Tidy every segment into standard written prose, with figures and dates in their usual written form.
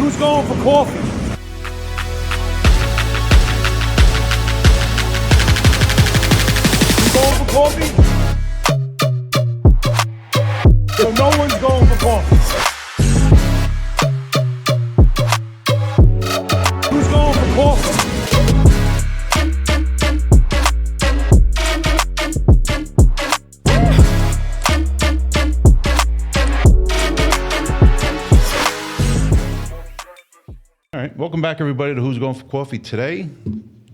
Who's going for coffee? You going for coffee? So no one's going for coffee. Who's going for coffee? All right, welcome back everybody to Who's Going for Coffee. Today,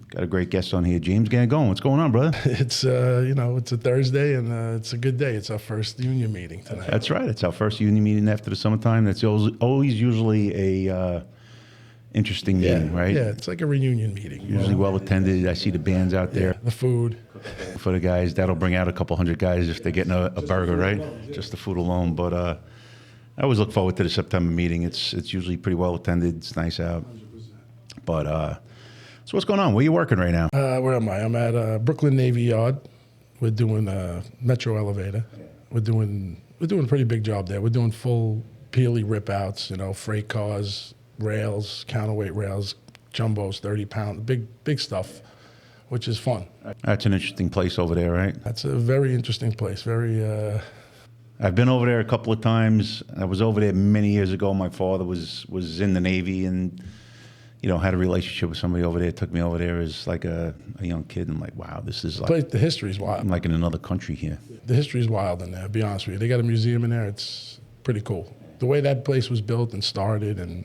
got a great guest on here, James Gangone. What's going on, brother? It's it's a Thursday and it's a good day. It's our first union meeting tonight. That's right. It's our first union meeting after the summertime. That's always usually a interesting meeting, right? Yeah, it's like a reunion meeting. Usually well attended. I see the bands out there. The food. For the guys, that'll bring out a couple hundred guys if they're getting a burger, right? Just the food alone. But I always look forward to the September meeting. It's usually pretty well attended. It's nice out. But so what's going on? Where are you working right now? Where am I? I'm at Brooklyn Navy Yard. We're doing Metro Elevator. We're doing a pretty big job there. We're doing full Peely rip outs, freight cars, rails, counterweight rails, jumbos, 30-pound, big stuff, which is fun. That's an interesting place over there, right? That's a very interesting place. Very. I've been over there a couple of times. I was over there many years ago. My father was in the Navy and, had a relationship with somebody over there. Took me over there as like a young kid. I'm like, wow, this is like... The history's wild. I'm like in another country here. The history's wild in there, to be honest with you. They got a museum in there. It's pretty cool. The way that place was built and started, and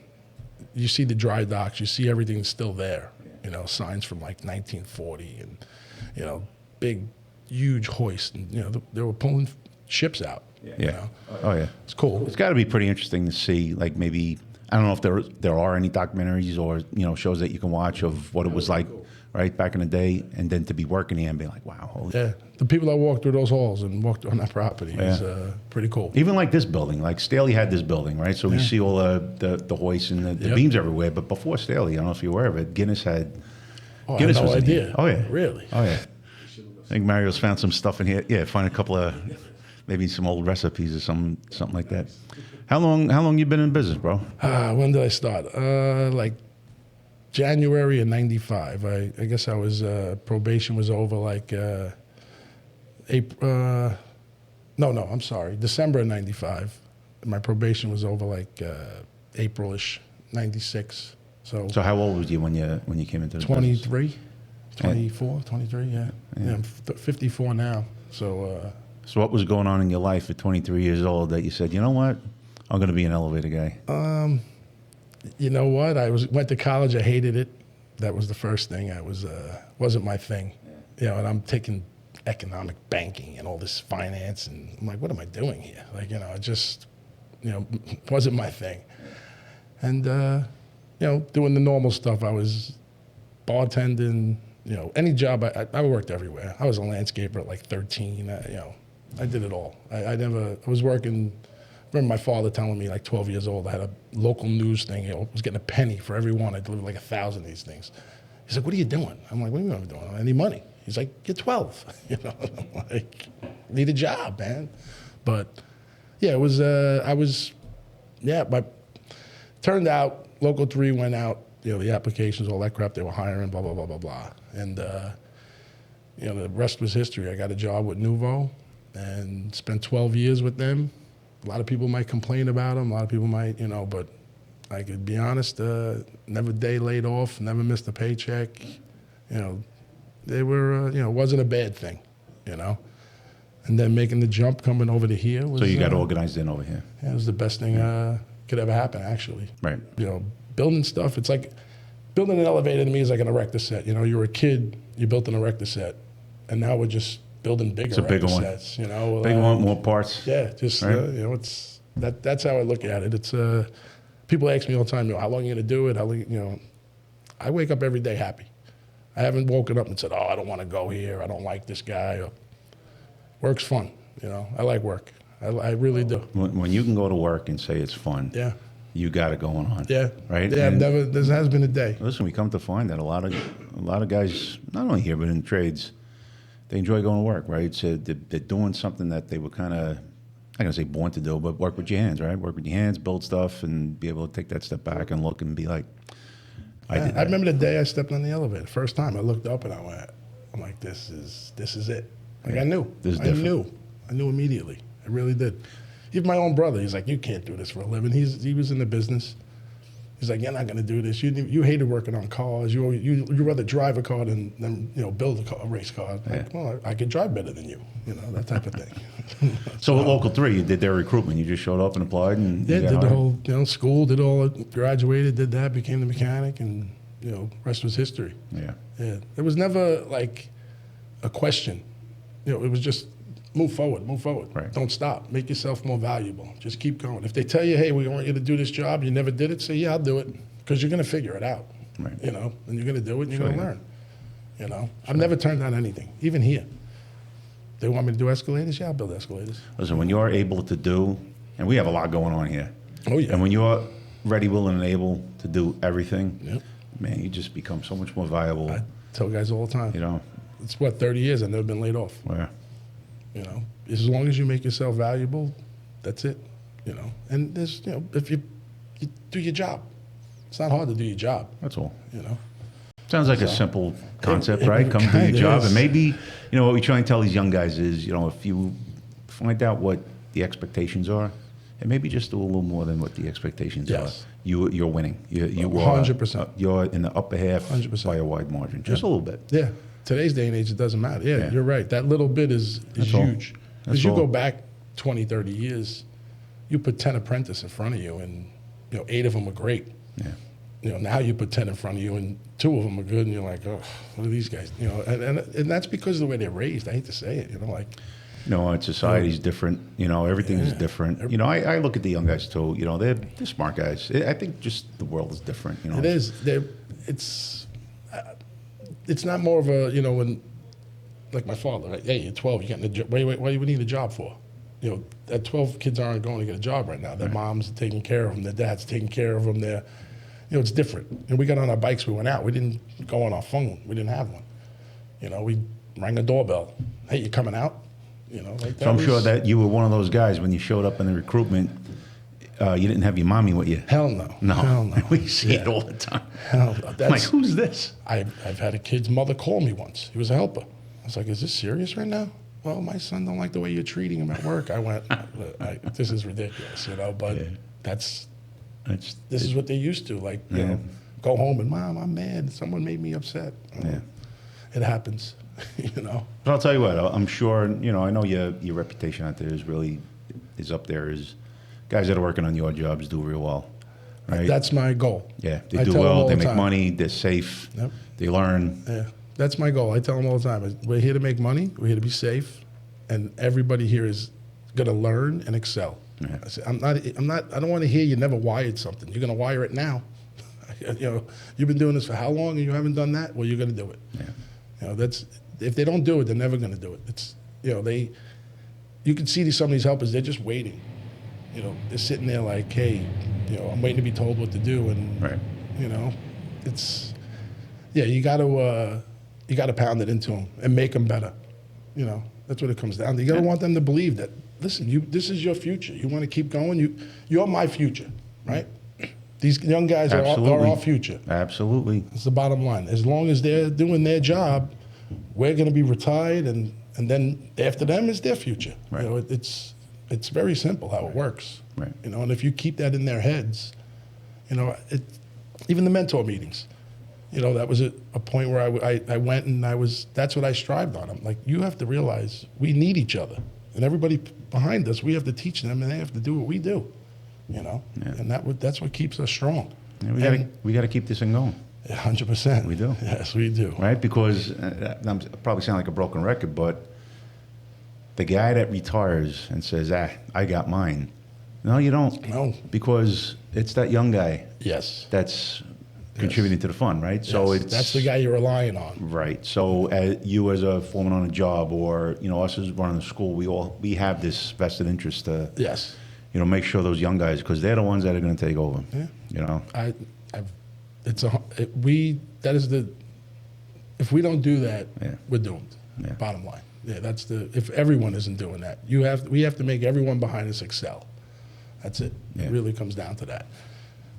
you see the dry docks, you see everything still there. Signs from like 1940 and, big, huge hoist. And, they were pulling ships out. Yeah. Oh, yeah. It's cool. It's got to be pretty interesting to see, like maybe, I don't know if there are any documentaries or, shows that you can watch of what it was like, right, back in the day, and then to be working here and be like, wow. Holy the people that walked through those halls and walked on that property is pretty cool. Even like this building, like Staley had this building, right? So we see all the hoists and the beams everywhere. But before Staley, I don't know if you're aware of it, Guinness had... Guinness I had no was idea. Oh, yeah. Really? Oh, yeah. I think Mario's found some stuff in here. Yeah, find a couple of... Maybe some old recipes or something like that. How long you been in business, bro? When did I start? Like January of '95. I guess I was probation was over like April. No, I'm sorry. December of '95. My probation was over like April-ish '96. So how old was you when you came into the 23, business? 24, 23. Yeah. I'm 54 now. So. So what was going on in your life at 23 years old that you said, you know what, I'm going to be an elevator guy? You know what? Went to college. I hated it. That was the first thing. Wasn't my thing. And I'm taking economic banking and all this finance, and I'm like, what am I doing here? Like, it just, wasn't my thing. And, doing the normal stuff. I was bartending, any job. I worked everywhere. I was a landscaper at like 13, I did it all. I was working, I remember my father telling me like 12 years old, I had a local news thing. I was getting a penny for every one. I delivered like 1,000 of these things. He's like, what are you doing? I'm like, what do you mean I'm doing? I don't have any money. He's like, you're 12. I'm like, need a job, man. But yeah, it was, turned out, Local 3 went out, the applications, all that crap, they were hiring, blah, blah, blah, blah, blah. And, the rest was history. I got a job with Nouveau and spent 12 years with them. A lot of people might complain about them. A lot of people might, but I could be honest, never day laid off, never missed a paycheck. They were, it wasn't a bad thing, And then making the jump coming over to here was... So you got organized in over here. Yeah, it was the best thing could ever happen, actually. Right. Building stuff, it's like, building an elevator to me is like an erector set. You were a kid, you built an erector set, and now we're just building bigger erector sets. Bigger one, more parts. Yeah, just right? It's that's how I look at it. It's people ask me all the time, how long are you gonna do it? I wake up every day happy. I haven't woken up and said, I don't want to go here. I don't like this guy. Work's fun. I like work. I really do. When you can go to work and say it's fun. Yeah. You got it going on. Yeah. Right? Yeah, there has been a day. Listen, we come to find that a lot of guys, not only here, but in trades, they enjoy going to work, right? So they're doing something that they were kind of not gonna say born to do, but work with your hands, right? Work with your hands, build stuff, and be able to take that step back and look and be like, I did that. I remember the day I stepped on the elevator. First time I looked up and I'm like, this is it. Like I knew. This is different. I knew immediately. I really did. Even my own brother, he's like, you can't do this for a living. He was in the business. He's like, you're not going to do this. You hated working on cars. You rather drive a car than build a race car. Like, well, I could drive better than you. That type of thing. So at Local 3, you did their recruitment. You just showed up and applied, and yeah, you got did the hired? whole school, did all, graduated, did that, became the mechanic, and rest was history. Yeah. Yeah, it was never like a question. It was just move forward. Right. Don't stop. Make yourself more valuable. Just keep going. If they tell you, hey, we want you to do this job, you never did it, say, yeah, I'll do it, because you're going to figure it out. Right. And you're going to do it, and you're going to Sure. learn. I've never turned down anything, even here. They want me to do escalators? Yeah, I'll build escalators. Listen, when you're able to do, and we have a lot going on here. Oh, yeah. And when you're ready, willing, and able to do everything, Yep. man, you just become so much more valuable. I tell guys all the time. It's 30 years I've never been laid off. Where, As long as you make yourself valuable, that's it. And there's, if you do your job, it's not hard to do your job. that's all. You know. Sounds like a simple concept, it right? Come do your kinda job. is. And maybe, what we try and tell these young guys is, if you find out what the expectations are, and maybe just do a little more than what the expectations Yes. are, you're winning. You are 100%. You're in the upper half 100%. by a wide margin, just a little bit. Yeah. Today's day and age, it doesn't matter. Yeah, Yeah. you're right. That little bit is That's all. huge. That's Because you all. go back 20, 30 years, you put 10 apprentices in front of you, and 8 of them are great. Yeah. Now you put 10 in front of you, and 2 of them are good, and you're like, oh, what are these guys? And that's because of the way they're raised. I hate to say it. Our society's different. Everything's different. I look at the young guys too. They're smart guys. I think just the world is different. It is. It's not more of a, when, like my father, like, hey, you're 12, you're getting a job. What do you need a job for? That 12 kids aren't going to get a job right now. Their moms are taking care of them. Their dad's taking care of them. It's different. We got on our bikes, we went out. We didn't go on our phone. We didn't have one. We rang a doorbell. Hey, you coming out? So I'm sure that you were one of those guys when you showed up in the recruitment. You didn't have your mommy with you. Hell no. No, Hell no. we see it all the time. Hell no. I'm like, who's this? I've had a kid's mother call me once. He was a helper. I was like, is this serious right now? Well, my son don't like the way you're treating him at work. I went, this is ridiculous, but this is what they're used to. Like, go home and, Mom, I'm mad. Someone made me upset. Yeah. It happens, But I'll tell you what, I'm sure, I know your reputation out there is up there. Is guys that are working on your jobs do real well, right? That's my goal. Yeah, they I do tell them well. all They the make time. money. They're safe. Yep. They learn. Yeah, that's my goal. I tell them all the time, we're here to make money. We're here to be safe, and everybody here is going to learn and excel. Yeah. I say, I don't want to hear you never wired something. You're going to wire it now. You've been doing this for how long and you haven't done that? Well, you're going to do it. Yeah. That's, if they don't do it, they're never going to do it. It's, you can see some of these helpers, they're just waiting. They're sitting there like, hey, I'm waiting to be told what to do. And, Right. it's, you got to pound it into them and make them better. That's what it comes down to. You got to want them to believe that, listen, this is your future. You want to keep going? You're my future, right? These young guys are our future. Absolutely. That's the bottom line. As long as they're doing their job, we're going to be retired, and then after them is their future. Right. It's very simple how it works. Right. And if you keep that in their heads, even the mentor meetings, that was a point where I went and that's what I strived on. I'm like, you have to realize we need each other, and everybody behind us, we have to teach them, and they have to do what we do. Yeah. And that's what keeps us strong. Yeah, we got to keep this thing going. 100%. We do. Yes, we do. Right? Because I'm probably sound like a broken record, but the guy that retires and says, I got mine. No, you don't. No. Because it's that young guy Yes. that's contributing to the fund, right? So Yes. That's the guy you're relying on. Right. So you as a foreman on a job, or us as running a school, we have this vested interest to Yes. make sure those young guys, because they're the ones that are going to take over. Yeah. If we don't do that, Yeah. we're doomed. Yeah. Bottom line. Yeah, that's if everyone isn't doing that, we have to make everyone behind us excel. That's it. Yeah. It really comes down to that.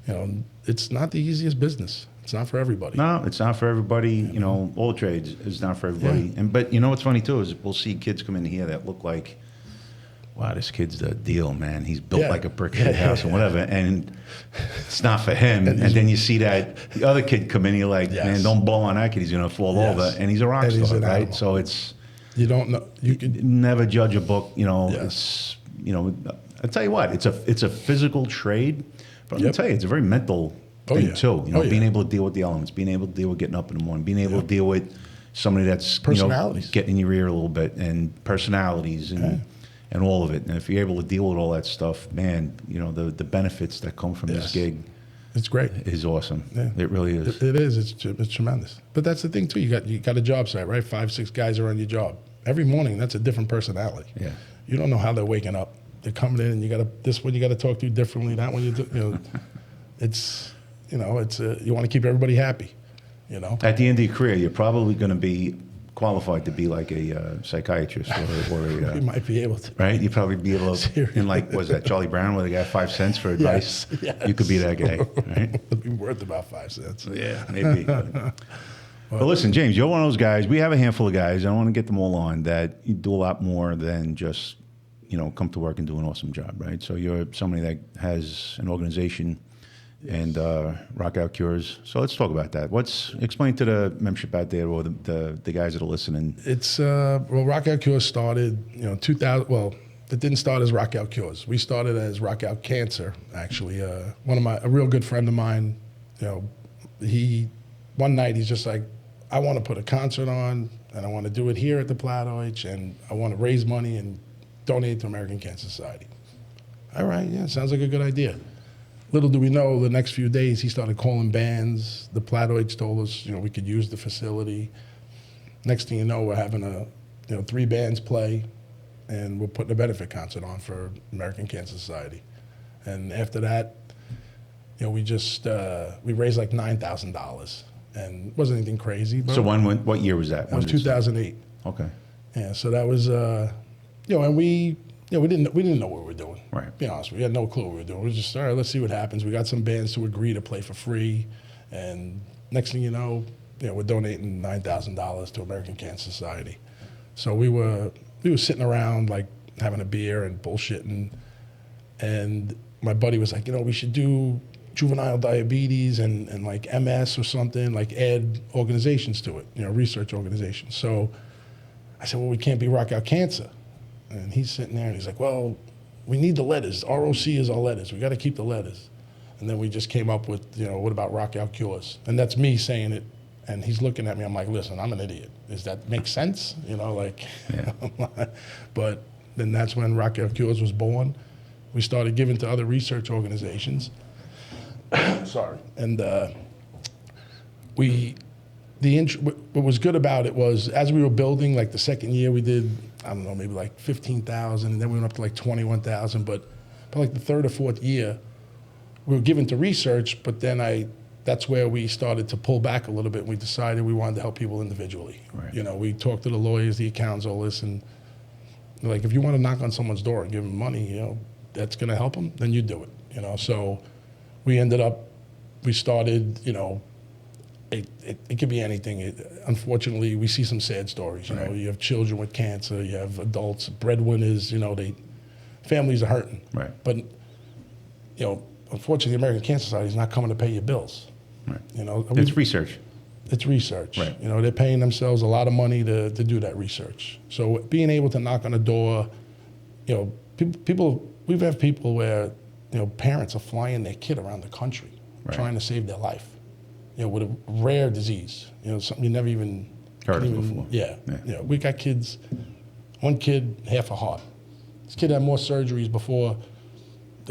You know, it's not the easiest business. It's not for everybody. No, it's not for everybody. You know, all trades is not for everybody. Yeah. And but you know what's funny too is we'll see kids come in here that look like, wow, this kid's the deal, man. He's built like a brick house and whatever, and it's not for him. And then you see that the other kid come in, you're like, man, don't blow on that kid. He's gonna fall over, and he's a rock star, right? Animal. So you don't know. You could never judge a book. You know, it's I tell you what, it's a physical trade, but I'm gonna tell you, it's a very mental thing too. You know, being able to deal with the elements, being able to deal with getting up in the morning, being able to deal with somebody that's personalities, getting in your ear a little bit, and personalities and all of it. And if you're able to deal with all that stuff, man, you know, the benefits that come from this gig, it's great. Is awesome. Yeah. It really is. It is. It's tremendous. But that's the thing too. You got a job site, right? 5, 6 guys are on your job every morning. That's a different personality. Yeah. You don't know how they're waking up. They're coming in, and this one you got to talk to differently. That one it's you want to keep everybody happy. You know. At the end of your career, you're probably going to be qualified to be like a psychiatrist or a. You might be able to. Right? You'd probably be able to. In like, was that Charlie Brown where they got 5 cents for advice? Yes. You could be that guy, right? It'd be worth about 5 cents. Yeah, maybe. But listen, James, you're one of those guys. We have a handful of guys. I don't want to get them all on that you do a lot more than just, come to work and do an awesome job, right? So you're somebody that has an organization and ROC OUT CURES. So let's talk about that. Explain to the membership out there or the guys that are listening. It's ROC OUT CURES started 2000. Well, it didn't start as ROC OUT CURES. We started as ROC OUT Cancer. Actually, a real good friend of mine. One night he's just like, I want to put a concert on, and I want to do it here at the Plattdeutsch, and I want to raise money and donate to American Cancer Society. All right, yeah, sounds like a good idea. Little do we know, the next few days he started calling bands. The Plattdeutsch told us, we could use the facility. Next thing you know, we're having 3 bands play, and we're putting a benefit concert on for American Cancer Society. And after that, we just we raised like $9,000. And it wasn't anything crazy. But so what year was that? That was 2008. Okay. Yeah, so that was, and we didn't know what we were doing. Right. To be honest, we had no clue what we were doing. We were just, all right, let's see what happens. We got some bands to agree to play for free, and next thing you know, we're donating $9,000 to American Cancer Society. So we were sitting around like having a beer and bullshitting, and my buddy was like, we should do juvenile diabetes and like MS or something, like add organizations to it, research organizations. So I said, well, we can't be ROC OUT Cancer. And he's sitting there and he's like, well, we need the letters. ROC is our letters. We got to keep the letters. And then we just came up with, what about ROC OUT CURES? And that's me saying it. And he's looking at me. I'm like, listen, I'm an idiot. Does that make sense? Yeah. But then that's when ROC OUT CURES was born. We started giving to other research organizations. Sorry. And what was good about it was as we were building, like the second year we did, I don't know, maybe like 15,000, and then we went up to like 21,000. But like the 3rd or 4th year, we were given to research, but then that's where we started to pull back a little bit. And we decided we wanted to help people individually. Right. We talked to the lawyers, the accountants, all this, and like, if you want to knock on someone's door and give them money, that's going to help them, then you do it. So we started, it could be anything. Unfortunately, we see some sad stories. You have children with cancer, you have adults, breadwinners, families are hurting. Right. But, unfortunately, the American Cancer Society is not coming to pay your bills. Right. It's research. It's research. Right. They're paying themselves a lot of money to do that research. So being able to knock on a door, we have people where, parents are flying their kid around the country trying to save their life, with a rare disease, something you never even heard of before. Yeah. We got kids, one kid, half a heart. This kid had more surgeries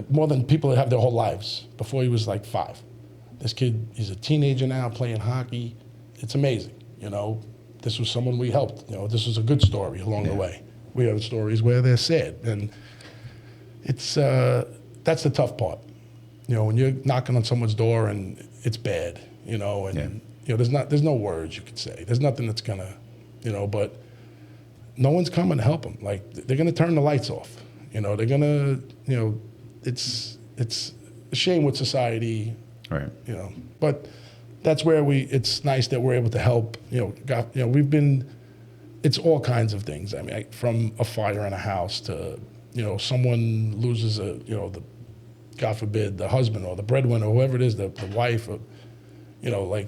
more than people that have their whole lives, before he was like 5. This kid, he's a teenager now playing hockey. It's amazing, This was someone we helped, This was a good story along the way. We have stories where they're sad, and it's that's the tough part. When you're knocking on someone's door and it's bad, there's no words you could say. There's nothing that's gonna, but no one's coming to help them. Like, they're going to turn the lights off. You know, they're going to, you know, it's a shame with society, Right. you know. But that's where it's nice that we're able to help. You know, it's all kinds of things. I mean, from a fire in a house to, you know, someone loses God forbid, the husband or the breadwinner, or whoever it is, the wife, or, you know, like,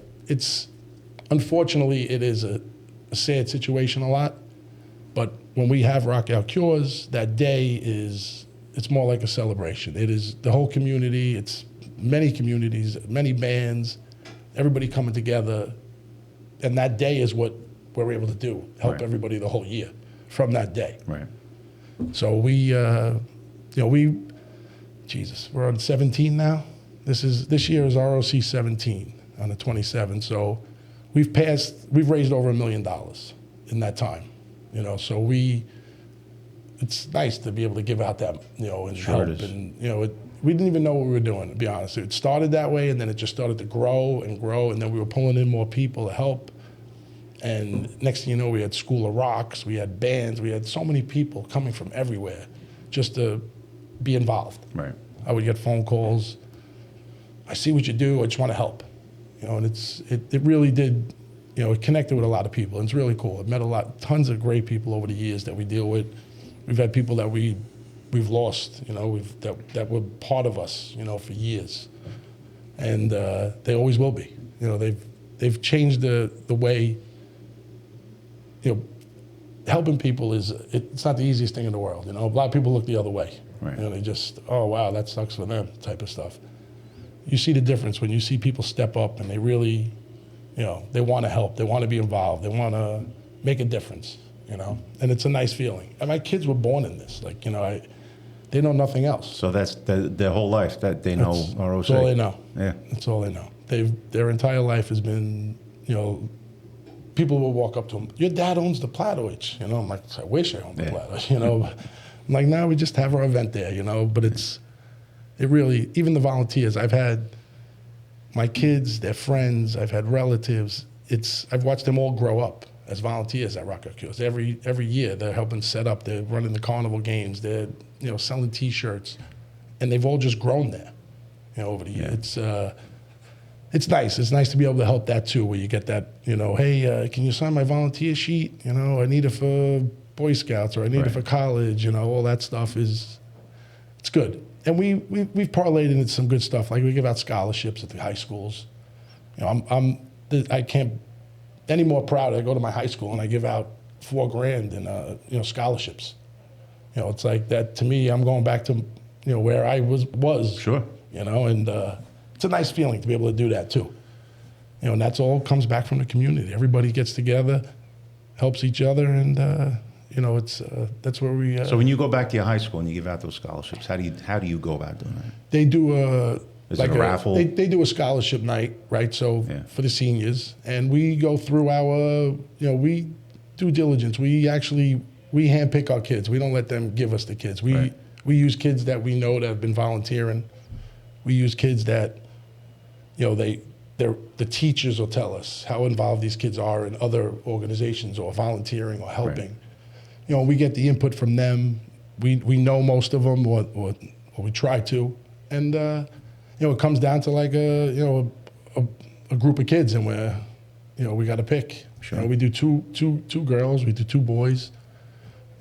unfortunately, it is a sad situation a lot. But when we have ROC OUT CURES, that day it's more like a celebration. It is the whole community. It's many communities, many bands, everybody coming together. And that day is what we're able to do, help Right. everybody the whole year from that day. Right. So we're on 17 now. This year is ROC 17 on the 27th. So we've raised over $1 million in that time. You know, so it's nice to be able to give out that, you know, and Sure help. it is. And, you know, we didn't even know what we were doing, to be honest. It started that way, and then it just started to grow and grow, and then we were pulling in more people to help. And next thing you know, we had School of Rocks, we had bands, we had so many people coming from everywhere just to be involved. Right. I would get phone calls. I see what you do. I just want to help. You know, and it really did. You know, it connected with a lot of people. And it's really cool. I've met tons of great people over the years that we deal with. We've had people that we've lost. You know, that were part of us. You know, for years, and they always will be. You know, they've changed the way. You know, helping people it's not the easiest thing in the world. You know, a lot of people look the other way. Right. You know, they just, oh wow, that sucks for them, type of stuff. You see the difference when you see people step up and they really, you know, they want to help, they want to be involved, they want to make a difference. You know, and it's a nice feeling. And my kids were born in this. Like, you know, they know nothing else. So that's their whole life that they know ROC. That's all they know. Yeah. That's all they know. Their entire life has been, you know, people will walk up to them, your dad owns the Plattdeutsch. You know, I'm like, I wish I owned the Plattdeutsch, you know. I'm like, no, we just have our event there, you know. But it really, even the volunteers, I've had my kids, their friends, I've had relatives. I've watched them all grow up as volunteers at ROC OUT CURES. Every year they're helping set up, they're running the carnival games, they're, you know, selling T-shirts, and they've all just grown there, you know, over the years. It's nice. It's nice to be able to help that too, where you get that, you know, hey, can you sign my volunteer sheet? You know, I need it for Boy Scouts, or I need it for college. You know, all that stuff it's good. And we've parlayed into some good stuff. Like, we give out scholarships at the high schools. You know, I can't any more proud. I go to my high school and I give out $4,000 in you know, scholarships. You know, it's like that to me. I'm going back to, you know, where I was. Sure. You know, and it's a nice feeling to be able to do that too. You know, and that's all comes back from the community. Everybody gets together, helps each other, and you know, that's where we. So when you go back to your high school and you give out those scholarships, how do you go about doing that? They do Is it a raffle? They do a scholarship night, right? So for the seniors, and we go through our, you know, we due diligence. We handpick our kids. We don't let them give us the kids. We use kids that we know that have been volunteering. We use kids that, you know, the teachers will tell us how involved these kids are in other organizations or volunteering or helping. Right. You know, we get the input from them. We know most of them, or we try to, and you know, it comes down to like a group of kids, and we got to pick. Sure. You know, we do two girls, we do 2 boys.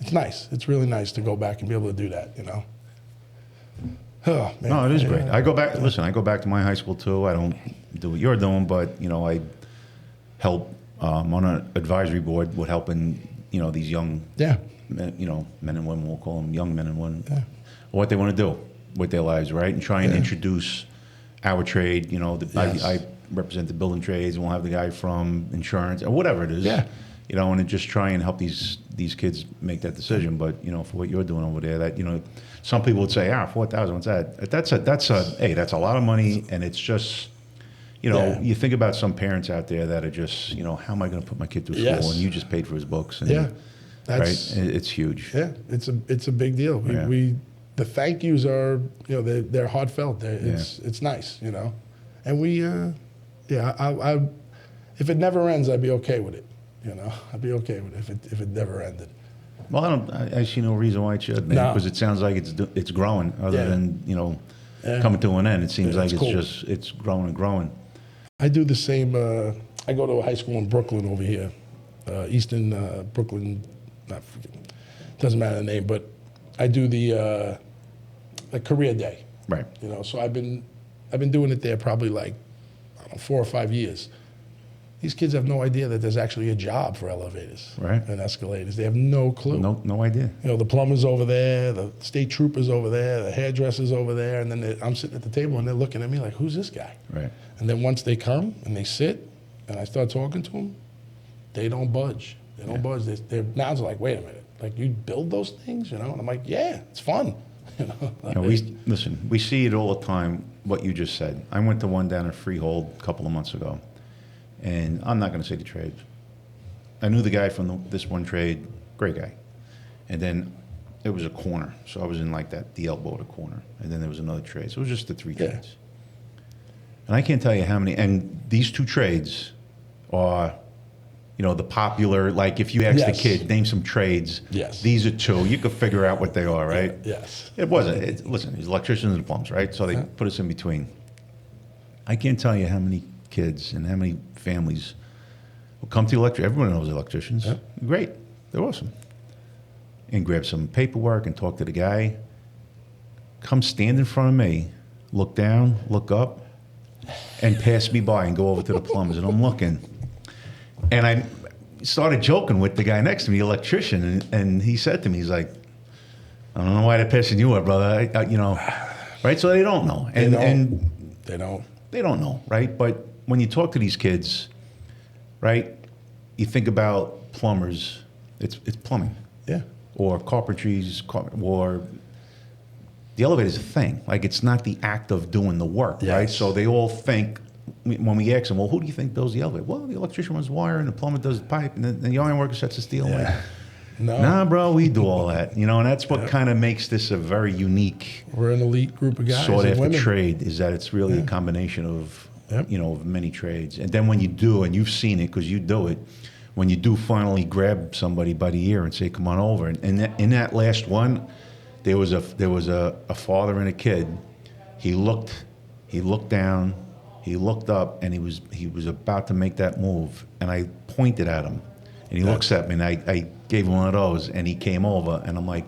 It's nice. It's really nice to go back and be able to do that. You know. Oh, man. No, it is great. I go back. Listen, I go back to my high school too. I don't do what you're doing, but you know, I help on an advisory board with helping, you know, these young, men, you know, men and women. We'll call them young men and women. What they want to do with their lives, right? And try and introduce our trade. You know, I represent the building trades, and we'll have the guy from insurance or whatever it is. Yeah. You know, and just try and help these kids make that decision. But you know, for what you're doing over there, that, you know, some people would say, $4,000, what's that? That's a lot of money, and it's just, you know, you think about some parents out there that are just, you know, how am I going to put my kid through school? And you just paid for his books. And, that's right. It's huge. Yeah, it's a big deal. The thank yous are, you know, they're heartfelt. It's nice, you know, and if it never ends, I'd be okay with it. You know, I'd be okay with it if it never ended. Well, I see no reason why it should, man, No. because it sounds like it's growing, other Yeah. than Yeah. coming to an end. It seems Yeah, like it's cool. it's growing and growing. I do the same. I go to a high school in Brooklyn over here, Eastern Brooklyn. Doesn't matter the name, but I do the career day. Right. So I've been doing it there probably like, I don't know, 4 or 5 years. These kids have no idea that there's actually a job for elevators Right. and escalators. They have no clue. No idea. The plumber's over there, the state trooper's over there, the hairdresser's over there, and then I'm sitting at the table and they're looking at me like, who's this guy? Right. And then once they come and they sit and I start talking to them, they don't budge. They don't budge. They're now it's like, wait a minute, like you build those things, And I'm like, yeah, it's fun. We see it all the time, what you just said. I went to one down in Freehold a couple of months ago, and I'm not going to say the trade. I knew the guy from this one trade, great guy. And then it was a corner, so I was in like the elbow of the corner. And then there was another trade, so it was just the 3 Yeah. trades. And I can't tell you how many, and these 2 trades are, the popular, like if you ask the Yes. kid, name some trades, Yes. these are 2, you could figure out what they are, right? Yes. It wasn't. Listen, these electricians and plumbers, right? So they put us in between. I can't tell you how many kids and how many families will come to the electric. Everyone knows electricians. Yeah. Great. They're awesome. And grab some paperwork and talk to the guy. Come stand in front of me, look down, look up, and pass me by and go over to the plumbers. And I'm looking. And I started joking with the guy next to me, the electrician, and he said to me, he's like, I don't know why they're passing you up, brother. Right? So they don't know. And They don't. they don't know, right? But when you talk to these kids, right, you think about plumbers, it's plumbing. Yeah. Or carpentries, or the elevator's a thing. Like, it's not the act of doing the work, right? Yes. So they all think, when we ask them, well, who do you think builds the elevator? Well, the electrician runs wire, and the plumber does the pipe, and then the iron worker sets the steel. Yeah. No. Nah, bro, we do all that. And that's what kind of makes this a very unique We're an elite group of guys sought and after women. trade, is that it's really a combination of, Yep. of many trades. And then when you do, and you've seen it because you do it, when you do finally grab somebody by the ear and say, come on over. And in that last one, there was a father and a kid. He looked down, he looked up, and he was about to make that move. And I pointed at him, and he looks at me, and I gave him one of those, and he came over, and I'm like,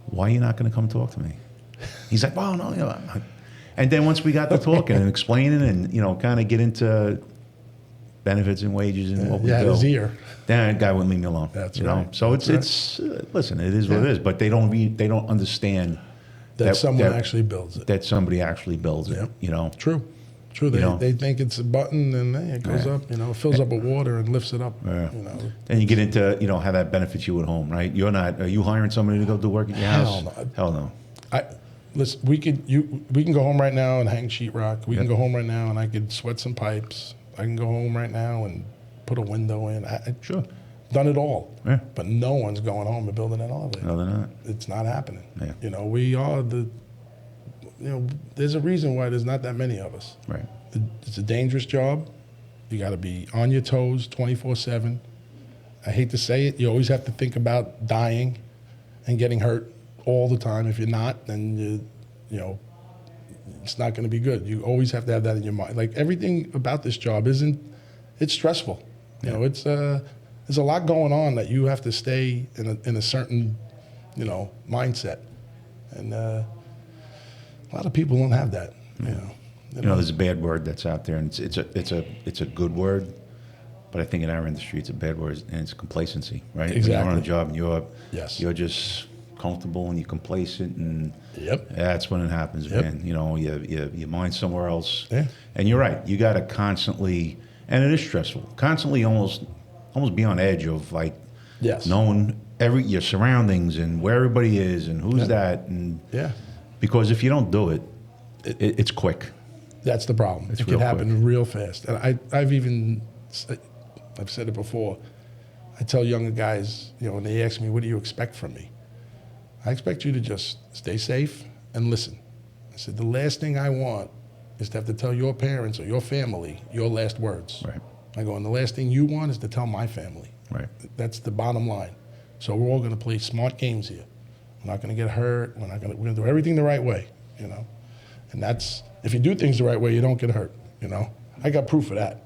why are you not going to come talk to me? He's like, well, no. And then once we got to talking and explaining and, kind of get into benefits and wages and what we Yeah, do, his ear. then that guy wouldn't leave me alone. That's you know? right. So That's it's listen, it is what it is, but they don't understand That someone actually builds it. that somebody actually builds it, Yep. True. They think it's a button and hey, it goes up, it fills up with water and lifts it up. Yeah. Then you get into, how that benefits you at home, right? Are you hiring somebody to go do work at your house? Hell no. Hell no. Listen, we can go home right now and hang sheetrock. We can go home right now and I could sweat some pipes. I can go home right now and put a window in. Sure. Done it all. Yeah. But no one's going home and building an elevator. No, they're not. It's not happening. Yeah. We are there's a reason why there's not that many of us. Right. It's a dangerous job. You got to be on your toes 24/7. I hate to say it. You always have to think about dying and getting hurt all the time. If you're not, then it's not going to be good. You always have to have that in your mind. Like everything about this job it's stressful. It's there's a lot going on that you have to stay in a certain mindset, and a lot of people don't have that. There's a bad word that's out there, and it's a good word, but I think in our industry it's a bad word, and it's complacency, right? Exactly. When you're on a job and Yes. you're just comfortable and you're complacent, and Yep. that's when it happens, Yep. man. Your mind's somewhere else. Yeah. And you're right. You got to constantly, and it is stressful. Constantly, almost be on edge of like Yes. knowing your surroundings and where everybody is and who's that, and Yeah. because if you don't do it, it's quick. That's the problem. It's It real can happen real fast. And I've said it before. I tell younger guys, when they ask me, what do you expect from me? I expect you to just stay safe and listen. I said, the last thing I want is to have to tell your parents or your family your last words. Right. I go, and the last thing you want is to tell my family. Right. That's the bottom line. So we're all going to play smart games here. We're not going to get hurt. We're going to do everything the right way, you know. And that's, if you do things the right way, you don't get hurt, you know. I got proof of that.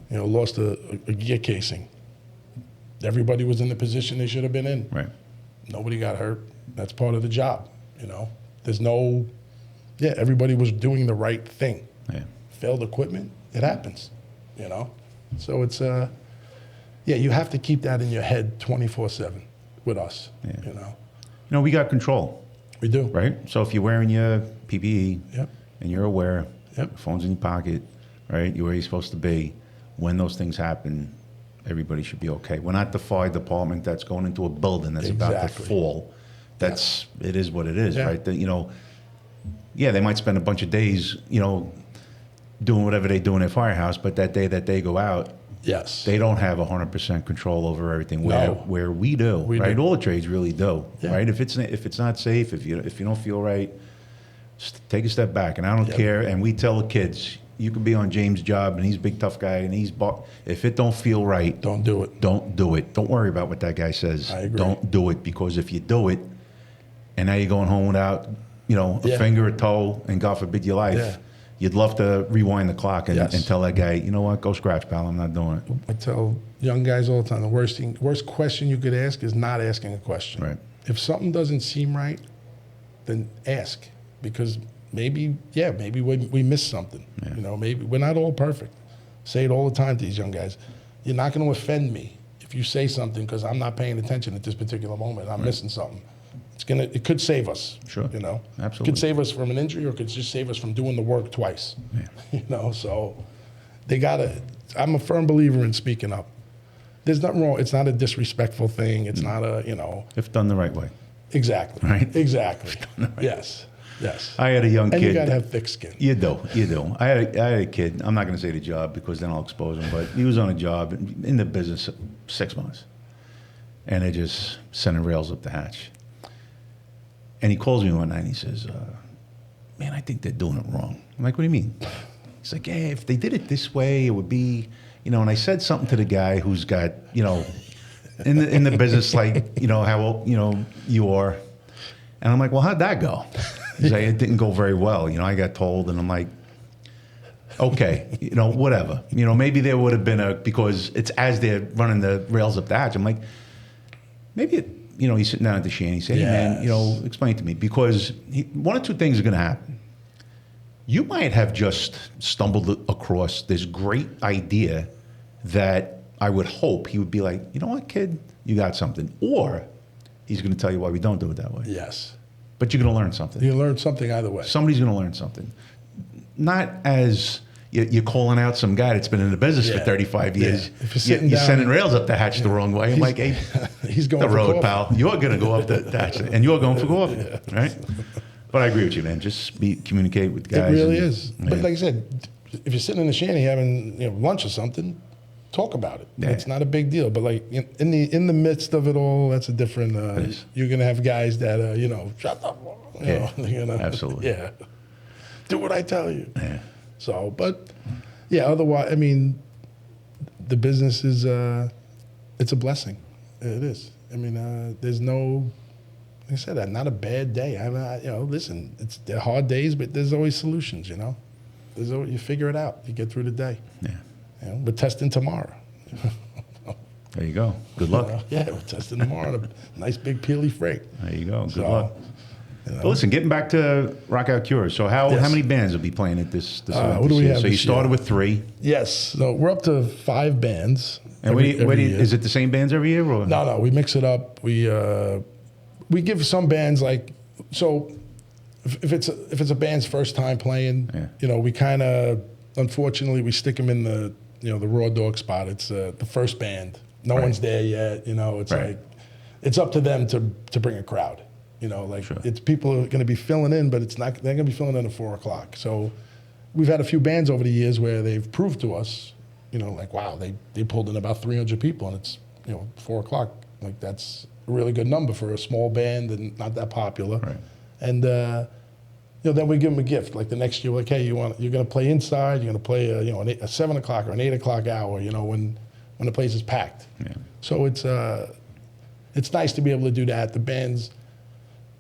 You know, lost a gear casing. Everybody was in the position they should have been in. Right. Nobody got hurt. That's part of the job, you know. There's no, yeah, everybody was doing the right thing. Yeah. Failed equipment, it happens, you know. So it's, yeah, you have to keep that in your head 24/7 with us, you know. You know, we got control. We do. Right? So if you're wearing your PPE Yep. and you're aware, Yep. phone's in your pocket, right? You're where you're supposed to be. When those things happen, everybody should be okay. We're not the fire department that's going into a building that's about to Exactly. fall. That's, it is what it is, Yeah. right? You know, yeah, they might spend a bunch of days, you know, doing whatever they do in their firehouse, but that day that they go out, Yes. they don't have 100% control over everything. No. Where we do, We right? do. All the trades really do, Yeah. right? If it's not safe, if you don't feel right, just take a step back. And I don't Yep. care. And we tell the kids, you could be on James' job, and he's a big tough guy, and if it don't feel right, Don't do it. don't do it. Don't worry about what that guy says. I agree. Don't do it, because if you do it, and now you're going home without, you know, a Yeah. finger, a toe, and God forbid your life. Yeah. You'd love to rewind the clock and, Yes. and tell that guy, you know what, go scratch, pal. I'm not doing it. I tell young guys all the time, the worst question you could ask is not asking a question. Right. If something doesn't seem right, then ask, because maybe we missed something. Yeah. You know, maybe we're not all perfect. Say it all the time to these young guys. You're not going to offend me if you say something because I'm not paying attention at this particular moment. I'm missing something. It could save us. Sure. You know, Absolutely. It could save us from an injury, or it could just save us from doing the work twice. Yeah. You know, so they gotta. I'm a firm believer in speaking up. There's nothing wrong. It's not a disrespectful thing. It's not a, you know. If done the right way. Exactly. Right. Exactly. Yes. Yes. I had a young And kid. you gotta have thick skin. You do. I had a kid. I'm not going to say the job because then I'll expose him. But he was on a job in the business 6 months, and they're just sending rails up the hatch. And he calls me one night and he says, "Man, I think they're doing it wrong." I'm like, "What do you mean?" He's like, "Yeah, if they did it this way, it would be, you know." And I said something to the guy who's got, you know, in the business, like, you know, how, you know, you are. And I'm like, "Well, how'd that go?" He's like, "It didn't go very well. You know, I got told." And I'm like, "Okay, you know, whatever. You know, maybe there would have been because it's as they're running the rails up the hatch." I'm like, maybe it, you know, he's sitting down at the shanty. He said, "Hey, man, you know, explain to me." Because one or two things are going to happen. You might have just stumbled across this great idea that I would hope he would be like, "You know what, kid, you got something." Or he's going to tell you why we don't do it that way. Yes. But you're going to learn something. You learn something either way. Somebody's going to learn something. Not as you're calling out some guy that's been in the business for Yeah. 35 years. Yeah. If you're sitting You're down- sending rails up the hatch the wrong way. I'm like, "Hey, He's going the for road, coffee. pal. You're going to go up the hatch, and you're going for coffee, right?" But I agree with you, man. Just communicate with guys. It really and- is. yeah. But like I said, if you're sitting in the shanty having, you know, lunch or something, talk about it. Yeah. It's not a big deal. But like in the midst of it all, that's a different. is. You're gonna have guys that you know, shut up. Yeah. You know, Absolutely. Yeah. Do what I tell you. Yeah. So, but yeah. Otherwise, I mean, the business is it's a blessing. It is. I mean, there's no. Like I said, not a bad day. You know, listen, they're hard days, but there's always solutions. You know, you figure it out. You get through the day. Yeah. You know, we're testing tomorrow. There you go. Good luck. Yeah, we're testing tomorrow. A nice big peely freight. There you go. Good So, luck. you know. Well, listen, getting back to ROC OUT CURES. So how Yes. many bands will be playing at this event what do this we year? have So you this started year? with 3. Yes, so we're up to 5 bands. And every year. is it the same bands every year? Or? No, we mix it up. We give some bands like, so if it's a band's first time playing, Yeah. you know, we kind of, unfortunately, we stick them in the, you know, the raw dog spot. It's the first band. No Right. one's there yet. You know, it's Right. like, it's up to them to bring a crowd. You know, like Sure. it's people are going to be filling in, but they're going to be filling in at 4 o'clock. So we've had a few bands over the years where they've proved to us, you know, like, wow, they pulled in about 300 people and it's, you know, 4 o'clock. Like that's a really good number for a small band and not that popular. Right. And, you know, then we give them a gift. Like the next year, like, hey, you're going to play inside. You're going to play, a 7 o'clock or an 8 o'clock hour. You know, when the place is packed. Yeah. So it's it's nice to be able to do that. The bands,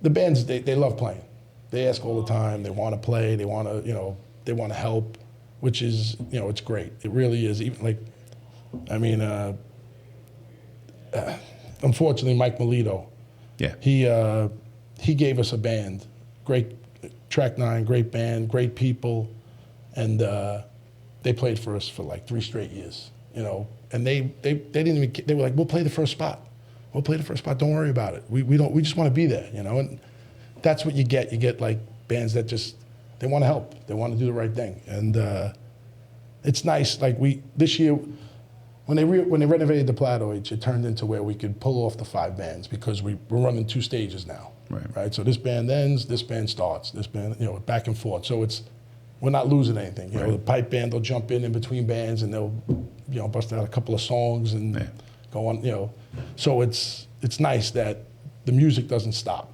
they love playing. They ask all the time. They want to play. They want to, they want to help, which is, it's great. It really is. Even like, I mean, unfortunately, Mike Melito, Yeah. he gave us a band, great Track 9, great band, great people, and they played for us for like 3 straight years, and they didn't even, they were like, we'll play the first spot. We'll play the first spot. Don't worry about it. We just want to be there, and that's what you get. You get like bands that just, they want to help. They want to do the right thing. And it's nice. Like this year, when they renovated the Plattdeutsch, it turned into where we could pull off the 5 bands because we're running 2 stages now. Right. So this band ends, this band starts, this band, back and forth. So we're not losing anything. The pipe band will jump in between bands and they'll, bust out a couple of songs and go on, So it's nice that the music doesn't stop.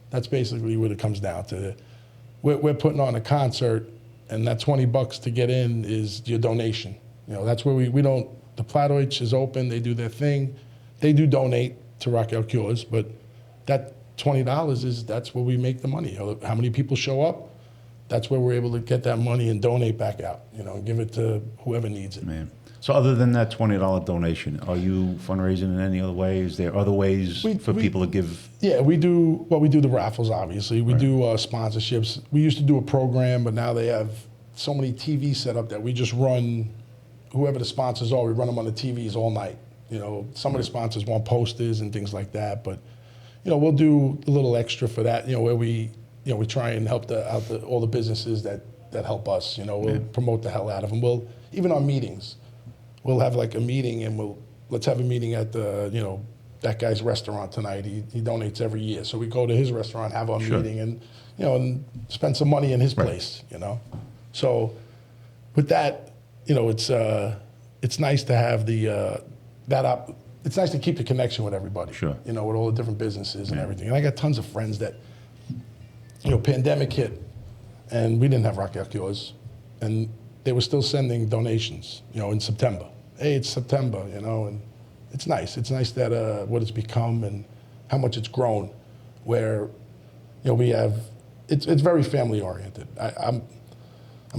That's basically what it comes down to. We're putting on a concert, and that $20 to get in is your donation. That's where we don't. The Plattdeutsch is open. They do their thing. They do donate to ROC OUT CURES, but that $20 that's where we make the money. How many people show up? That's where we're able to get that money and donate back out. And give it to whoever needs it. Man. So other than that $20 donation, are you fundraising in any other way? Is there other ways for people to give? Yeah, we do. Well, we do the raffles, obviously. We do sponsorships. We used to do a program, but now they have so many TVs set up that we just run, whoever the sponsors are, we run them on the TVs all night. Some of the sponsors want posters and things like that, but, we'll do a little extra for that, where we try and help all the businesses that help us. We'll promote the hell out of them. Even our meetings. We'll have like a meeting and let's have a meeting at the, that guy's restaurant tonight. He donates every year. So we go to his restaurant, have our meeting and, and spend some money in his place, So with that, it's nice to have it's nice to keep the connection with everybody, with all the different businesses and everything. And I got tons of friends that, pandemic hit and we didn't have ROC OUT CURES and they were still sending donations, in September. Hey, it's September, and it's nice. It's nice that what it's become and how much it's grown, where, we have, it's very family oriented. I'm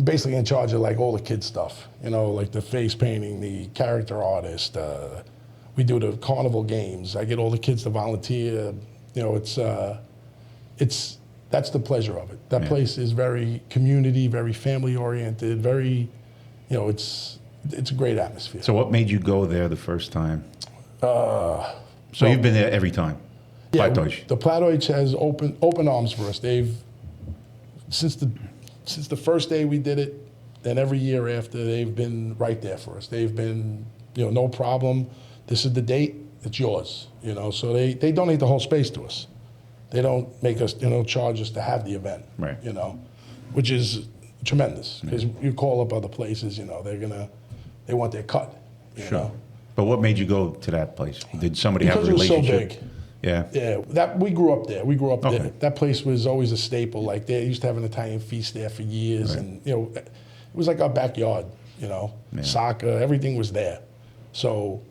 basically in charge of like all the kids stuff, like the face painting, the character artist. We do the carnival games. I get all the kids to volunteer. That's the pleasure of it. That place is very community, very family oriented, very, it's a great atmosphere. So what made you go there the first time? So you've been there every time? Yeah, Plattdeutsch. the Plattdeutsch has open arms for us. Since the first day we did it, and every year after, they've been right there for us. They've been, no problem. This is the date, it's yours. So they donate the whole space to us. They don't make us, charge us to have the event, which is tremendous because you call up other places, they want their cut. Sure. But what made you go to that place? Did somebody have a relationship? Because it was so big. Yeah. We grew up there. There. That place was always a staple. Like they used to have an Italian feast there for years, and it was like our backyard. Soccer, everything was there. So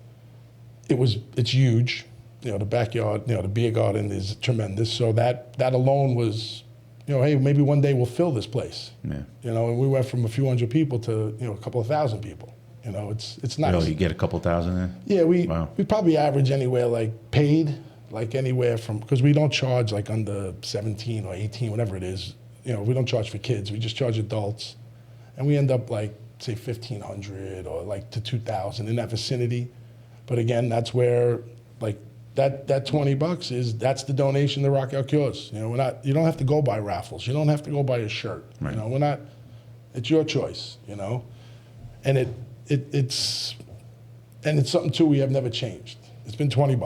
it's huge. The backyard, the beer garden is tremendous. So that alone was, hey, maybe one day we'll fill this place. Yeah. And we went from a few hundred people to, a couple of thousand people. It's nice. Really, you get a couple thousand there? Yeah, we probably average anywhere like paid, like anywhere from, because we don't charge like under 17 or 18, whatever it is. We don't charge for kids. We just charge adults. And we end up like, say, 1,500 or like to 2,000 in that vicinity. But again, that's where like, that $20 that's the donation to ROC OUT CURES. You don't have to go buy raffles. You don't have to go buy a shirt. Right. It's your choice, And it's something too we have never changed. It's been $20.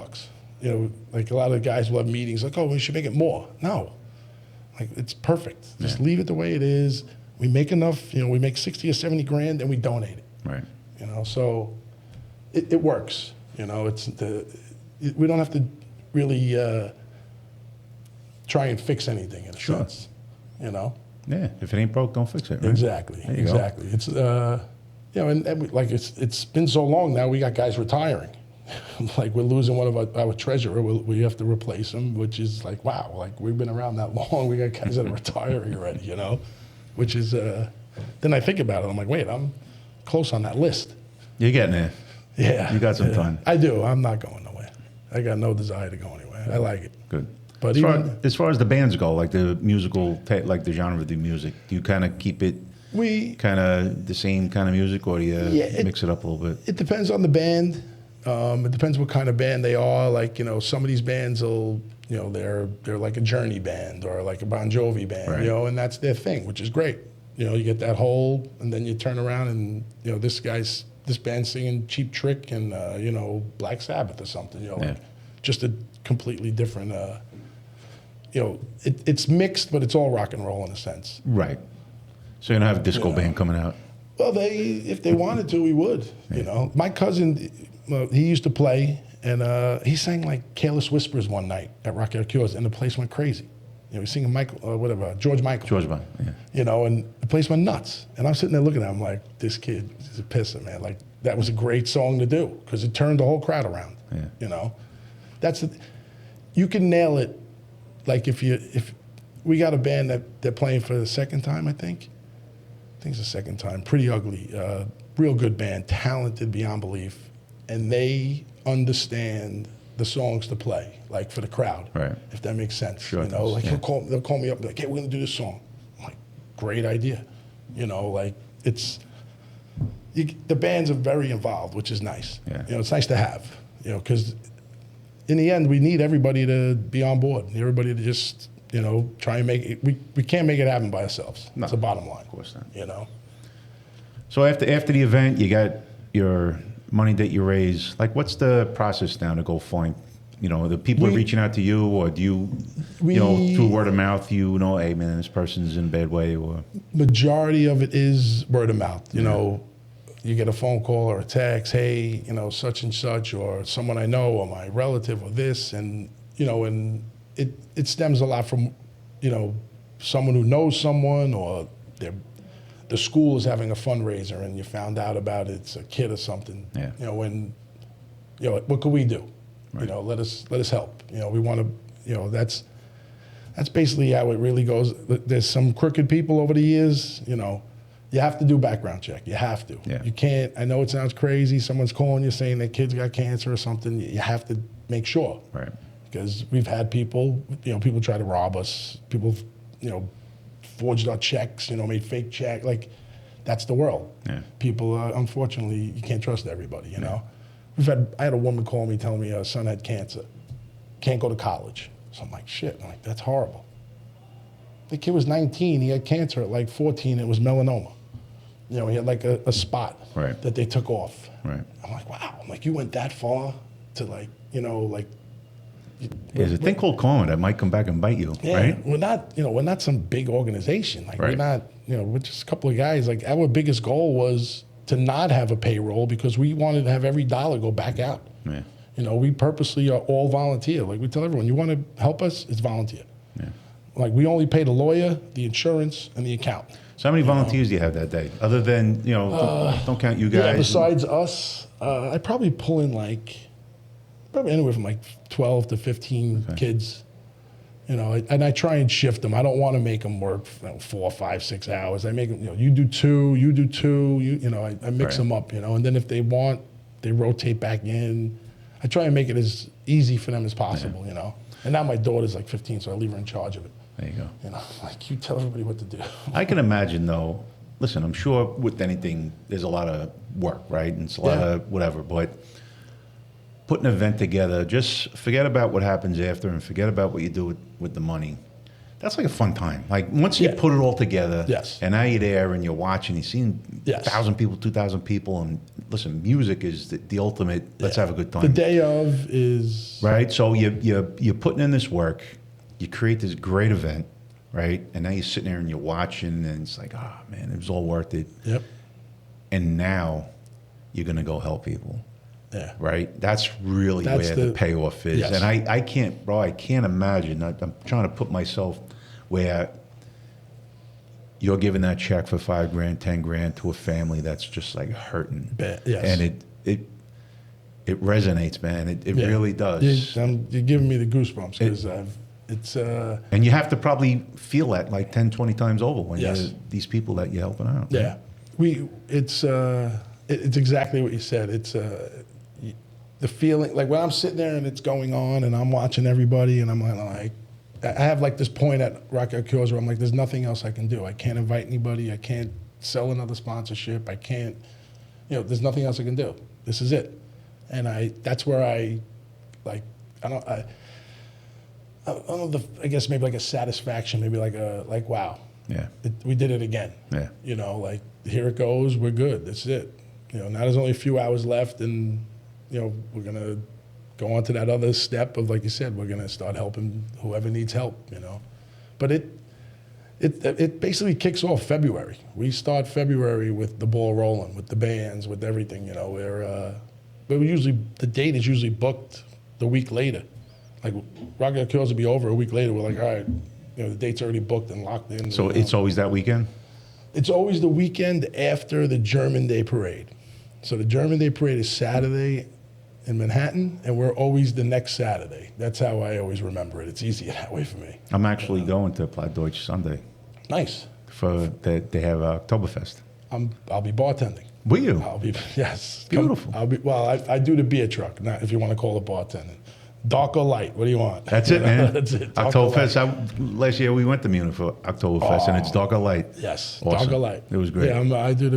Like a lot of the guys will have meetings like, oh, we should make it more. No. Like it's perfect. Just leave it the way it is. We make enough, we make 60 or 70 grand and we donate it. Right. So it works. We don't have to really try and fix anything in a sense, Yeah, if it ain't broke, don't fix it. Right? Exactly. It's and like it's been so long now. We got guys retiring. like we're losing one of our treasurer. We have to replace him, which is like, wow, like we've been around that long. We got guys that are retiring already, you know, which is, then I think about it. I'm like, wait, I'm close on that list. You're getting there. Yeah. You got some time. I do. I'm not going nowhere. I got no desire to go anywhere. I like it. Good. But as far as the bands go, like the musical, like the genre of the music, do you kind of keep it kind of the same kind of music, or do you mix it up a little bit? It depends on the band. It depends what kind of band they are. Like, you know, some of these bands will, you know, they're like a Journey band or like a Bon Jovi band, right. you know, and that's their thing, which is great. You know, you get that whole, and then you turn around and, you know, this band's singing Cheap Trick and, you know, Black Sabbath or something, you know, like just a completely different, you know, it's mixed, but it's all rock and roll in a sense. Right. So you don't have a disco band coming out? Well, if they wanted to, we would, you know. My cousin, he used to play, and he sang like Careless Whispers one night at ROC OUT CURES, and the place went crazy. You know, he's singing George Michael. George Michael, yeah. You know, and the place went nuts. And I'm sitting there looking at him like, this kid is a pisser, man. Like, that was a great song to do, because it turned the whole crowd around, you know. You can nail it. Like if we got a band that they're playing for the second time, I think it's the second time, Pretty Ugly, real good band, talented beyond belief, and they understand the songs to play, like for the crowd, right? If that makes sense. Sure, you know, like they'll call me up and be like, hey, we're gonna do this song. I'm like, great idea. You know, like the bands are very involved, which is nice. Yeah. You know, it's nice to have, you know, because in the end, we need everybody to be on board, everybody to just, you know, try and make it. We can't make it happen by ourselves. No, that's the bottom line. Of course not. You know. So after the event, you got your money that you raise. Like, what's the process now to go find, you know, the people are reaching out to you, or do you, you know, through word of mouth, you know, hey man, this person's in a bad way, or? Majority of it is word of mouth. You know, you get a phone call or a text, hey, you know, such and such, or someone I know, or my relative, or this, and you know, and it stems a lot from, you know, someone who knows someone, or the school is having a fundraiser and you found out about it, it's a kid or something. Yeah. You know, and you know, what could we do? Right. You know, let us help. You know, we want to. You know, that's basically how it really goes. There's some crooked people over the years. You know, you have to do background check. You have to. Yeah. You can't. I know it sounds crazy. Someone's calling you saying their kid's got cancer or something. You have to make sure. Right. Because we've had people, you know, people try to rob us. People, you know, forged our checks, you know, made fake checks. Like, that's the world. Yeah. People, unfortunately, you can't trust everybody, you know. I had a woman call me telling me her son had cancer. Can't go to college. So I'm like, shit. I'm like, that's horrible. The kid was 19. He had cancer at like 14. It was melanoma. You know, he had like a spot that they took off. Right. I'm like, wow. I'm like, you went that far to like, you know, like. There's a thing called karma that might come back and bite you, right? We're not some big organization. Like we're not, you know, we're just a couple of guys. Like our biggest goal was to not have a payroll because we wanted to have every dollar go back out. Yeah. You know, we purposely are all volunteer. Like we tell everyone, you want to help us, it's volunteer. Yeah. Like we only pay the lawyer, the insurance, and the accountant. So how many volunteers do you have that day? Other than, you know, don't count you guys. Yeah, besides us, I probably pull in probably anywhere from like 12 to 15 kids, you know, and I try and shift them. I don't want to make them work 4, 5, 6 hours. I make them, you know, you do two, you know, I mix them up, you know, and then if they want, they rotate back in. I try and make it as easy for them as possible, you know. And now my daughter's like 15, so I leave her in charge of it. There you go. You know, like you tell everybody what to do. I can imagine though, listen, I'm sure with anything, there's a lot of work, right? And it's a lot of whatever, but put an event together, just forget about what happens after and forget about what you do with the money. That's like a fun time. Like once you put it all together, and now you're there and you're watching, you're seeing 1,000 people, 2,000 people, and listen, music is the ultimate, let's have a good time. The day of is... Right, so you're putting in this work, you create this great event, right? And now you're sitting there and you're watching and it's like, oh man, it was all worth it. Yep. And now you're gonna go help people. Yeah. Right? That's really where the payoff is. Yes. And I can't imagine. I'm trying to put myself where you're giving that check for $5 grand, $10 grand to a family that's just like hurting. Yes. And it resonates, man. It Yeah. really does. You're giving me the goosebumps because it's And you have to probably feel that like 10, 20 times over when Yes. you're these people that you're helping out. yeah. It's exactly what you said. It's the feeling like when I'm sitting there and it's going on and I'm watching everybody and I'm like I have like this point at ROC OUT CURES where I'm like, there's nothing else I can do. I can't invite anybody. I can't sell another sponsorship. I can't, there's nothing else I can do. This is it. And that's where I don't know, I guess maybe like a satisfaction, maybe like wow, Yeah. we did it again. Yeah. Like here it goes, we're good. That's it. Now there's only a few hours left, and we're gonna go on to that other step of, like you said, we're gonna start helping whoever needs help. But it basically kicks off February. We start February with the ball rolling, with the bands, with everything. But the date is usually booked the week later. Like ROC OUT CURES will be over a week later. We're like, all right, the date's already booked and locked in. So it's always that weekend? It's always the weekend after the German Day Parade. So the German Day Parade is Saturday in Manhattan, and we're always the next Saturday. That's how I always remember it. It's easier that way for me. I'm actually going to Plattdeutsch Sunday. Nice. They have Oktoberfest. I'll be bartending. Will you? Yes. Beautiful. I do the beer truck, not if you want to call it bartending. Dark or light? What do you want? That's it, man. That's it. Dark or Oktoberfest. Last year we went to Munich for Oktoberfest, and it's dark or light. Yes, Awesome. dark or light. It was great. Yeah, I do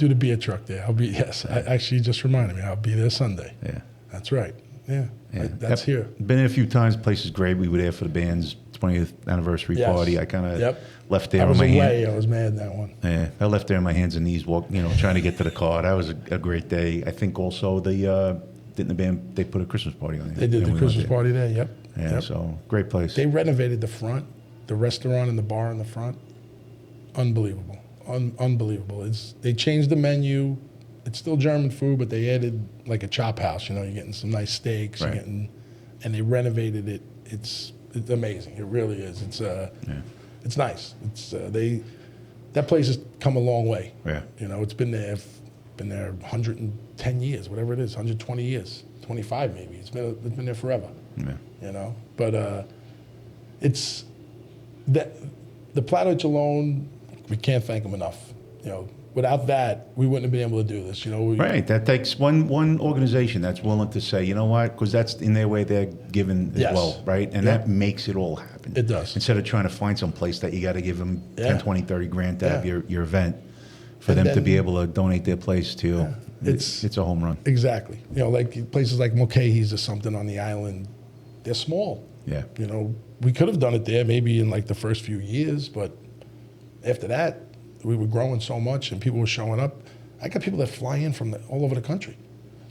the beer truck there. I actually just reminded me. I'll be there Sunday. Yeah. That's right. Yeah. Yeah. That's here. Been there a few times. The place is great. We were there for the band's 20th anniversary Yes. party. I kind of Yep. left there I on was my away. hand. I was mad that one. Yeah, I left there on my hands and knees, trying to get to the car. That was a great day. I think also didn't the band, they put a Christmas party on there. They did when the we Christmas went there. party there. Yep. Yeah, Yep. so great place. They renovated the front, the restaurant and the bar in the front. Unbelievable. Unbelievable. They changed the menu. It's still German food, but they added like a chop house. You're getting some nice steaks. Right. And they renovated it. It's amazing. It really is. It's nice. That place has come a long way. Yeah. It's been there 110 years, whatever it is, 120 years, 25 maybe. It's been there forever. Yeah. But it's that the Plattdeutsch alone, we can't thank them enough. Without that, we wouldn't have been able to do this. Right. That takes one organization that's willing to say, you know what, because that's in their way they're given as Yes. well, right? And Yeah. that makes it all happen. It does. Instead of trying to find some place that you got to give them 10, 20, 30 grand to have Yeah. your event, for And them to then- be able to donate their place to you. It's- It's a home run. Exactly. Like places like Mulcahy's or something on the island, they're small. Yeah. We could have done it there maybe in like the first few years, but after that, we were growing so much and people were showing up. I got people that fly in from all over the country.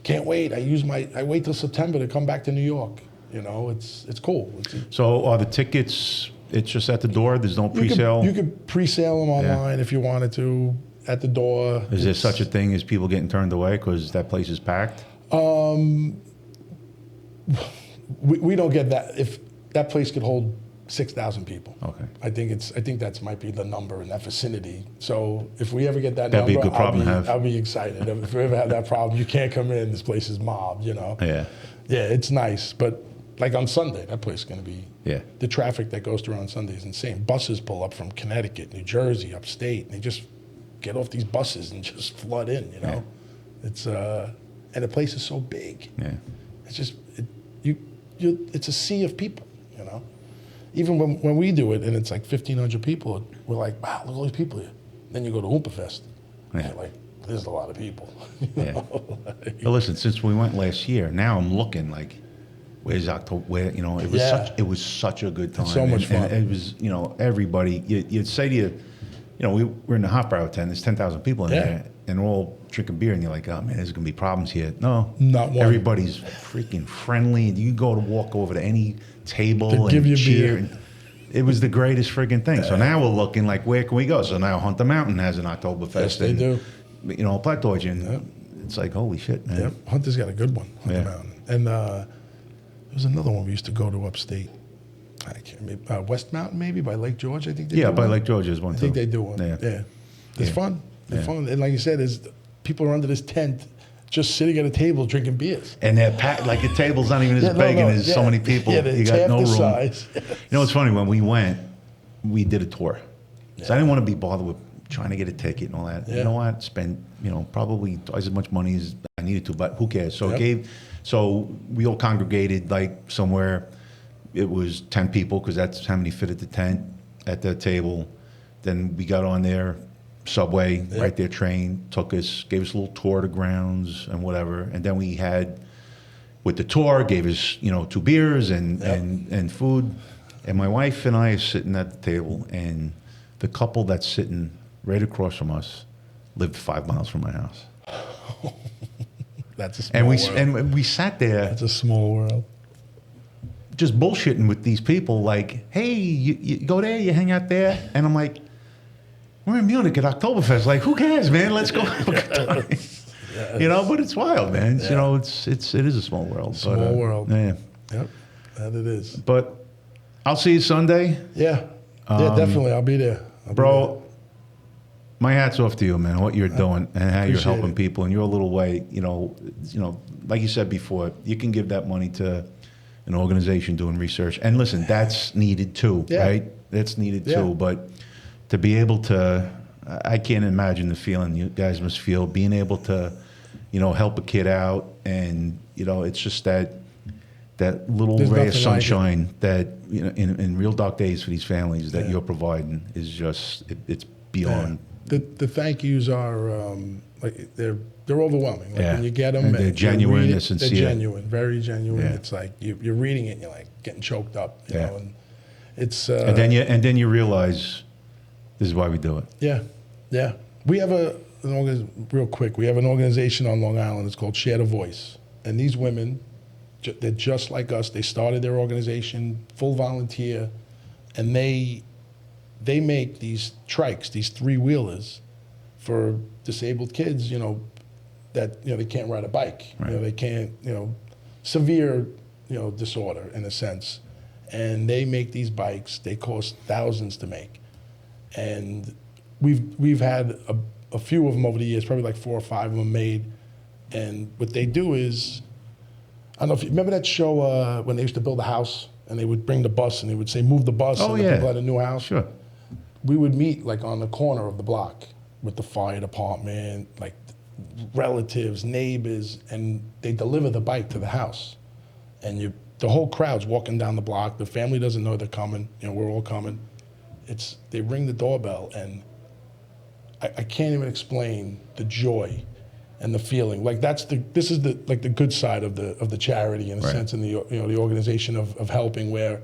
Can't wait. I wait till September to come back to New York. It's cool. So are the tickets, it's just at the door? There's no pre-sale? You could pre-sale them online if you wanted to at the door. Is there such a thing as people getting turned away because that place is packed? We don't get that. If that place could hold 6,000 people. Okay. I think that might be the number in that vicinity. So if we ever get that That'd be number, a good problem to have. I'll be excited. If we ever have that problem, you can't come in. This place is mobbed. Yeah. Yeah, it's nice, but like on Sunday, that place is going to be. Yeah. The traffic that goes through on Sunday is insane. Buses pull up from Connecticut, New Jersey, upstate, and they just get off these buses and just flood in. Yeah. It's and the place is so big. Yeah. It's just it's a sea of people. Even when we do it and it's like 1,500 people, we're like, wow, look at all these people here. Then you go to Oompa-Fest, and Yeah. you're like, there's a lot of people. Yeah. But listen, since we went last year, now I'm looking like, where's October? It was such a good time. It's so much fun. And it was, everybody. You'd say to you, we were in the hot brow tent. There's 10,000 people in Yeah. there, and we're all drinking beer, and you're like, oh man, there's gonna be problems here. No, Not one. Everybody's freaking friendly, and you go to walk over to any table To and give you cheer. beer. And it was the greatest friggin' thing. So now we're looking like, where can we go? So now Hunter Mountain has an Oktoberfest. Yes, they and, do. Plattdeutsch, and it's like, holy shit, man. Yep, Hunter's got a good one, Hunter Yeah. Mountain. And there was another one we used to go to upstate. I can't remember. West Mountain, maybe, by Lake George, I think they do By one. Lake George is one I too. think they do one. Yeah. Yeah. It's Yeah. fun. It's Yeah. fun. And like you said, people are under this tent just sitting at a table drinking beers. And they're packed, like the table's not even as big, and there's so many people. Yeah, you it's got half no the room. size. You know, it's funny, when we went, we did a tour. So I didn't want to be bothered with trying to get a ticket and all that. Yeah. You know what? Spend, probably twice as much money as I needed to, but who cares? So so we all congregated like somewhere. It was 10 people, because that's how many fit at the tent, at the table. Then we got on there, subway, right there, train, took us, gave us a little tour of the grounds and whatever. And then we had, with the tour, gave us, 2 beers and food. And my wife and I are sitting at the table, and the couple that's sitting right across from us lived 5 miles from my house. That's a small world. And we sat there. That's a small world. Just bullshitting with these people, like, hey, you go there, you hang out there. And I'm like, we're in Munich at Oktoberfest. Like, who cares, man? Let's go have a good time. But it's wild, man. Yeah. It is a small world. Small world. Yeah. Yep, that it is. But I'll see you Sunday. Yeah, definitely. I'll be there. Bro, my hat's off to you, man, what you're doing and how you're helping it. people in your little way. Like you said before, you can give that money to an organization doing research. And listen, that's needed too, right? That's needed too. But to be able to, I can't imagine the feeling you guys must feel, being able to, help a kid out. And, it's just that little ray of sunshine that, in real dark days for these families that you're providing is just, it's beyond. The thank yous are like they're overwhelming. Like when you get them, and they're genuine, they're sincere. They're genuine, very genuine. Yeah. It's like you're reading it, and you're like getting choked up, you know. And it's and then you realize this is why we do it. Yeah. We have real quick. We have an organization on Long Island. It's called Share the Voice, and these women, they're just like us. They started their organization, full volunteer, and they make these trikes, these 3-wheelers for disabled kids, that, they can't ride a bike. Right. They can't, severe, disorder in a sense. And they make these bikes. They cost thousands to make. And we've had a few of them over the years, probably like 4 or 5 of them made. And what they do is, I don't know if you remember that show when they used to build a house and they would bring the bus and they would say, move the bus, and the people had a new house. Sure. We would meet like on the corner of the block with the fire department, like relatives, neighbors, and they deliver the bike to the house. And the whole crowd's walking down the block. The family doesn't know they're coming. We're all coming. They ring the doorbell, and I can't even explain the joy and the feeling. Like this is the good side of the charity in a sense, and the organization of helping. Where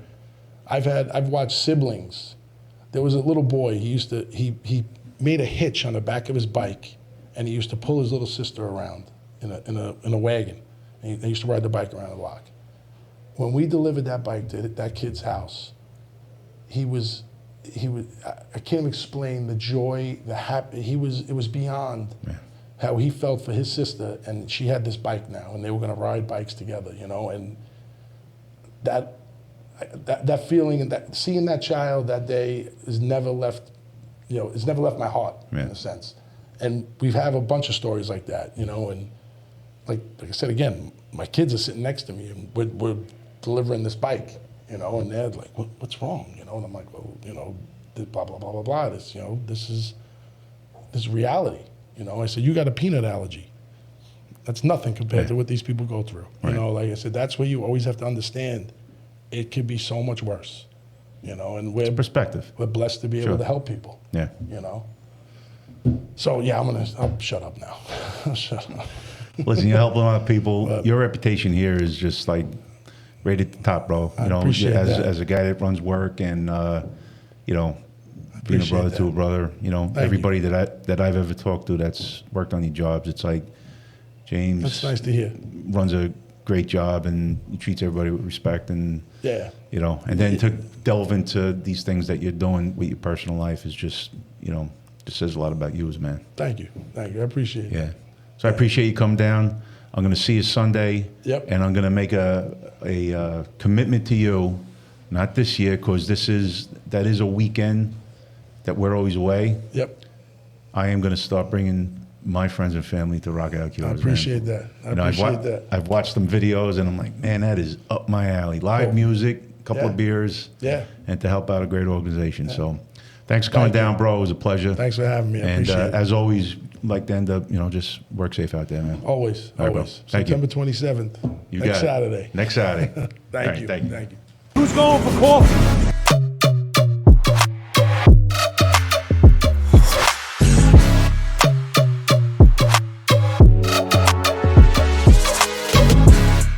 I've watched siblings. There was a little boy. He made a hitch on the back of his bike, and he used to pull his little sister around in a wagon. And they used to ride the bike around the block. When we delivered that bike to that kid's house, he was. I can't explain the joy, the happy. It was beyond how he felt for his sister, and she had this bike now, and they were going to ride bikes together, and that feeling and seeing that child that day has never left, it's never left my heart in a sense. And we have a bunch of stories like that, and like I said again, my kids are sitting next to me and we're delivering this bike, and they're like, what's wrong, and I'm like, well, blah blah blah blah blah. This, this is reality, I said, you got a peanut allergy. That's nothing compared to what these people go through. Like I said, that's where you always have to understand. It could be so much worse, and It's a perspective. We're blessed to be able to help people. Yeah. So I'll shut up now. I'll shut up. Listen, you're helping a lot of people. Your reputation here is just like right at the top, bro. I appreciate that. As a guy that runs work and being a brother to a brother, everybody that I've ever talked to that's worked on these jobs, it's like James. That's nice to hear. Runs a great job and he treats everybody with respect and and then to delve into these things that you're doing with your personal life is just just says a lot about you as a man. Thank you. I appreciate it. Yeah. So I appreciate you coming down. I'm going to see you Sunday. Yep. And I'm going to make a commitment to you, not this year, because that is a weekend that we're always away. Yep. I am going to start bringing my friends and family to Rock Out Cures. I appreciate that. I You know, appreciate that. I've watched some videos, and I'm like, man, that is up my alley. Live Cool. music, a couple Yeah. of beers, Yeah. and to help out a great organization. So, thanks for coming Thank you. down, bro. It was a pleasure. Thanks for having me. I And appreciate it. as always, like to end up, just work safe out there, man. Always, All right, bro. always. Thank you. September 27th, You next got it. Saturday. Next Saturday. Thank All right, you. Thank you. Thank you. Who's going for coffee?